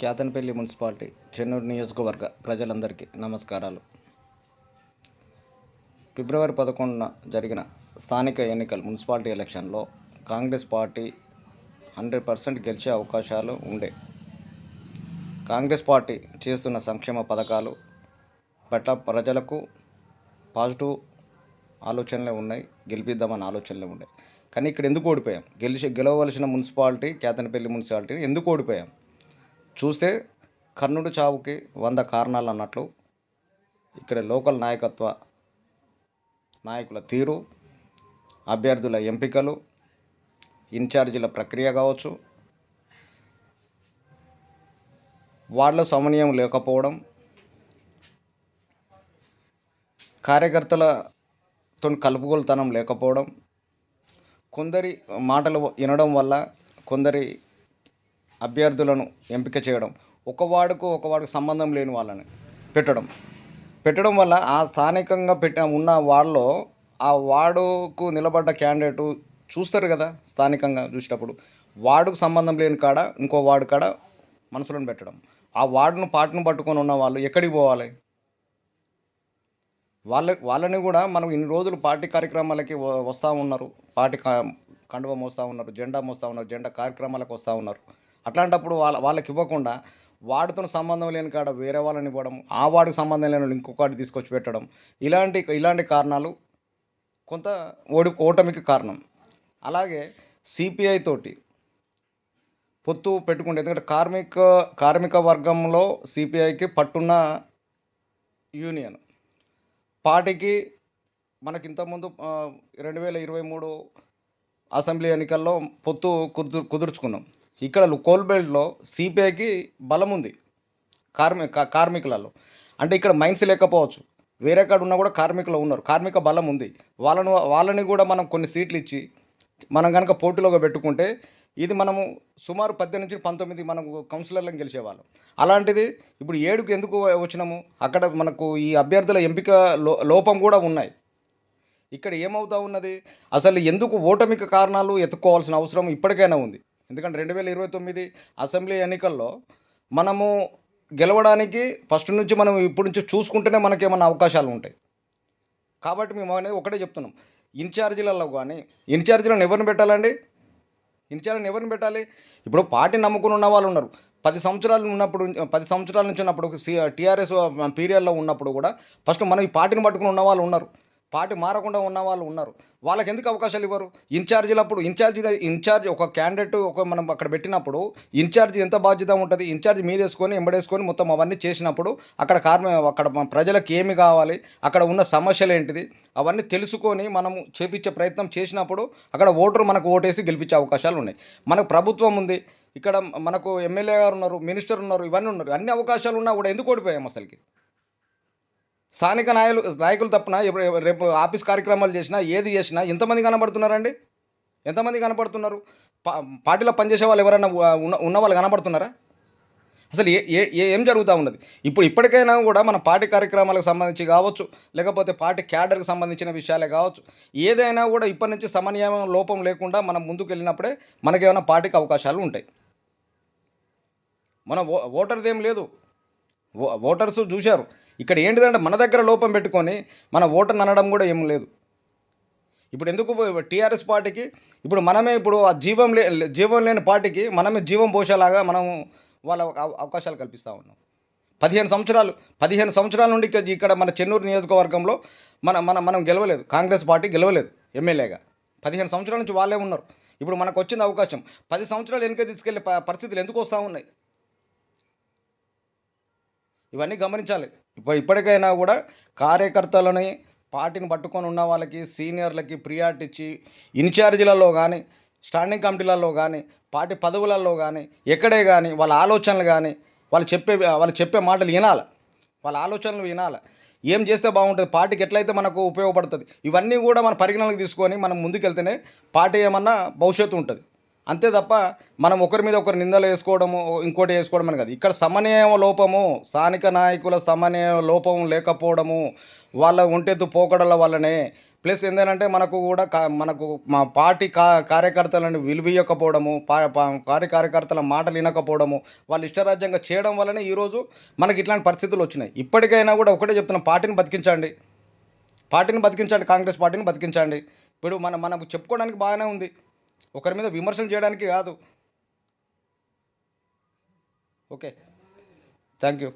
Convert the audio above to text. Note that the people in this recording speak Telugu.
కేతన్పల్లి మున్సిపాలిటీ చెన్నూరు నియోజకవర్గ ప్రజలందరికీ నమస్కారాలు. ఫిబ్రవరి 11న జరిగిన స్థానిక మున్సిపాలిటీ ఎలక్షన్లో కాంగ్రెస్ పార్టీ 100% గెలిచే అవకాశాలు ఉండే. కాంగ్రెస్ పార్టీ చేస్తున్న సంక్షేమ పథకాలు పట్ల ప్రజలకు పాజిటివ్ ఆలోచనలే ఉన్నాయి, గెలిపిద్దామన్న ఆలోచనలే ఉన్నాయి. కానీ ఇక్కడ ఎందుకు ఓడిపోయాం? గెలవవలసిన మున్సిపాలిటీ కేతన్పల్లి మున్సిపాలిటీ ఎందుకు ఓడిపోయాం? చూస్తే కర్ణుడి చావుకి 100 కారణాలు అన్నట్లు ఇక్కడ లోకల్ నాయకుల తీరు, అభ్యర్థుల ఎంపికలు, ఇన్ఛార్జీల ప్రక్రియ కావచ్చు, వాళ్ళ సమన్వయం లేకపోవడం, కార్యకర్తలతో కలుపుగోలుతనం లేకపోవడం, కొందరి మాటలు వినడం వల్ల కొందరి అభ్యర్థులను ఎంపిక చేయడం, ఒక వార్డుకు సంబంధం లేని వాళ్ళని పెట్టడం వల్ల ఆ స్థానికంగా ఉన్న వాళ్ళలో ఆ వార్డుకు నిలబడ్డ క్యాండిడేట్ చూస్తారు కదా. స్థానికంగా చూసేటప్పుడు వార్డుకు సంబంధం లేని కాడ ఇంకో వార్డు కాడ మనుషులను పెట్టడం, ఆ వార్డును పార్టీని పట్టుకొని ఉన్న వాళ్ళు ఎక్కడికి పోవాలి? వాళ్ళని కూడా మనం ఇన్ని రోజులు పార్టీ కార్యక్రమాలకి వస్తూ ఉన్నారు, పార్టీ కండువ మోస్తూ ఉన్నారు, జెండా మోస్తూ ఉన్నారు, జెండా కార్యక్రమాలకు వస్తూ ఉన్నారు. అట్లాంటప్పుడు వాళ్ళకి ఇవ్వకుండా వార్డుతో సంబంధం లేని కాడ వేరే వాళ్ళని ఇవ్వడం, ఆ వార్డుకు సంబంధం లేని ఇంకొకటి తీసుకొచ్చి పెట్టడం, ఇలాంటి కారణాలు కొంత ఓటమికి కారణం. అలాగే సిపిఐ తోటి పొత్తు పెట్టుకుంటే, ఎందుకంటే కార్మిక వర్గంలో సిపిఐకి పట్టున్న యూనియన్ పార్టీకి మనకి ఇంతకుముందు 2023 అసెంబ్లీ ఎన్నికల్లో పొత్తు కుదుర్చుకున్నాం. ఇక్కడ కోల్బెల్ట్లో సిపిఐకి బలం ఉంది కార్మికులలో. అంటే ఇక్కడ మైన్స్ లేకపోవచ్చు, వేరే కాడ ఉన్నా కూడా కార్మికులు ఉన్నారు, కార్మిక బలం ఉంది. వాళ్ళని కూడా మనం కొన్ని సీట్లు ఇచ్చి మనం కనుక పోటీలోగా పెట్టుకుంటే ఇది మనము సుమారు 18 నుంచి 19 మనకు కౌన్సిలర్లను గెలిచేవాళ్ళం. అలాంటిది ఇప్పుడు 7కు ఎందుకు వచ్చినాము? అక్కడ మనకు ఈ అభ్యర్థుల ఎంపిక లోపం కూడా ఉన్నాయి. ఇక్కడ ఏమవుతా ఉన్నది? అసలు ఎందుకు ఓటమికి కారణాలు ఎత్తుక్కోవాల్సిన అవసరం ఇప్పటికైనా ఉంది. ఎందుకంటే 2029 అసెంబ్లీ ఎన్నికల్లో మనము గెలవడానికి ఫస్ట్ నుంచి మనం ఇప్పటి నుంచి చూసుకుంటేనే మనకేమన్నా అవకాశాలు ఉంటాయి. కాబట్టి మేము అనేది ఒకటే చెప్తున్నాం, ఇన్ఛార్జీలను ఎవరిని పెట్టాలండి? ఇన్ఛార్జీలను ఎవరిని పెట్టాలి? ఇప్పుడు పార్టీ నమ్ముకుని ఉన్న వాళ్ళు ఉన్నారు. 10 సంవత్సరాల నుంచి ఉన్నప్పుడు టీఆర్ఎస్ పీరియడ్లో ఉన్నప్పుడు కూడా ఫస్ట్ మనం ఈ పార్టీని పట్టుకుని ఉన్న వాళ్ళు ఉన్నారు, పార్టీ మారకుండా ఉన్న వాళ్ళు ఉన్నారు. వాళ్ళకి ఎందుకు అవకాశాలు ఇవ్వరు? ఇన్ఛార్జ్ ఒక క్యాండిడేట్ మనం అక్కడ పెట్టినప్పుడు ఇన్ఛార్జ్ ఎంత బాధ్యత ఉంటుంది? ఇన్ఛార్జ్ మీదేసుకొని ఎంబడేసుకొని మొత్తం అవన్నీ చేసినప్పుడు అక్కడ ప్రజలకు ఏమి కావాలి, అక్కడ ఉన్న సమస్యలు ఏంటిది అవన్నీ తెలుసుకొని మనము చేపించే ప్రయత్నం చేసినప్పుడు అక్కడ ఓటరు మనకు ఓటేసి గెలిపించే అవకాశాలు ఉన్నాయి. మనకు ప్రభుత్వం ఉంది, ఇక్కడ మనకు ఎమ్మెల్యే గారు ఉన్నారు, మినిస్టర్ ఉన్నారు, ఇవన్నీ ఉన్నారు. అన్ని అవకాశాలు ఉన్నా కూడా ఎందుకు ఓడిపోయాం? అసలుకి స్థానిక నాయకులు తప్పున రేపు ఆఫీస్ కార్యక్రమాలు చేసినా ఏది చేసినా ఎంతమంది కనబడుతున్నారండి? ఎంతమంది కనబడుతున్నారు? పార్టీలో పనిచేసే వాళ్ళు ఎవరైనా ఉన్న వాళ్ళు కనబడుతున్నారా? అసలు ఏం జరుగుతూ ఉన్నది? ఇప్పటికైనా కూడా మన పార్టీ కార్యక్రమాలకు సంబంధించి కావచ్చు, లేకపోతే పార్టీ క్యాడర్కి సంబంధించిన విషయాలే కావచ్చు, ఏదైనా కూడా ఇప్పటి నుంచి సమన్వయం లోపం లేకుండా మనం ముందుకు వెళ్ళినప్పుడే మనకేమైనా పార్టీకి అవకాశాలు ఉంటాయి. మన ఓటర్దేం లేదు, ఓటర్స్ చూశారు. ఇక్కడ ఏంటిదంటే మన దగ్గర లోపం పెట్టుకొని మన ఓటర్ని అనడం కూడా ఏం లేదు. ఇప్పుడు ఎందుకు టీఆర్ఎస్ పార్టీకి మనమే ఆ జీవం లేని పార్టీకి మనమే జీవం పోసేలాగా మనం వాళ్ళ అవకాశాలు కల్పిస్తూ ఉన్నాం. 15 సంవత్సరాల నుండి ఇక్కడ మన చెన్నూరు నియోజకవర్గంలో మనం గెలవలేదు, కాంగ్రెస్ పార్టీ గెలవలేదు ఎమ్మెల్యేగా. 15 సంవత్సరాల నుంచి వాళ్ళే ఉన్నారు. ఇప్పుడు మనకు వచ్చింది అవకాశం. 10 సంవత్సరాలు వెనుక తీసుకెళ్లే పరిస్థితులు ఎందుకు వస్తూ ఉన్నాయి? ఇవన్నీ గమనించాలి. ఇప్పటికైనా కూడా కార్యకర్తలని పార్టీని పట్టుకొని ఉన్న వాళ్ళకి, సీనియర్లకి ప్రియారిటీ ఇచ్చి ఇన్ఛార్జీలలో కానీ, స్టాండింగ్ కమిటీలలో కానీ, పార్టీ పదవులలో కానీ, ఎక్కడే కానీ వాళ్ళ ఆలోచనలు కానీ, వాళ్ళు చెప్పే మాటలు వినాలి, వాళ్ళ ఆలోచనలు వినాలి. ఏం చేస్తే బాగుంటుంది, పార్టీకి ఎట్లయితే మనకు ఉపయోగపడుతుంది, ఇవన్నీ కూడా మన పరిగణనకు తీసుకొని మనం ముందుకెళ్తేనే పార్టీ ఏమన్నా భవిష్యత్తు ఉంటుంది. అంతే తప్ప మనం ఒకరి మీద ఒకరు నిందలు వేసుకోవడము, ఇంకోటి వేసుకోవడం అని కాదు. ఇక్కడ సమన్వయ లోపము, స్థానిక నాయకుల సమన్వయ లోపం లేకపోవడము, వాళ్ళ ఒంటెత్తు పోకడల వల్లనే. ప్లస్ ఏందనంటే మనకు కూడా మనకు మా పార్టీ కార్యకర్తలను విలువియ్యకపోవడము, పార్టీ కార్యకర్తల మాటలు వినకపోవడము, వాళ్ళు ఇష్టరాజ్యంగా చేయడం వల్లనే ఈరోజు మనకి ఇట్లాంటి పరిస్థితులు వచ్చినాయి. ఇప్పటికైనా కూడా ఒకటే చెప్తున్నాం, పార్టీని బతికించండి. పార్టీని బతికించండి, కాంగ్రెస్ పార్టీని బతికించండి. ఇప్పుడు మనకు చెప్పుకోవడానికి బాగానే ఉంది, ఒకరి మీద విమర్శలు చేయడానికి కాదు. Okay, thank you.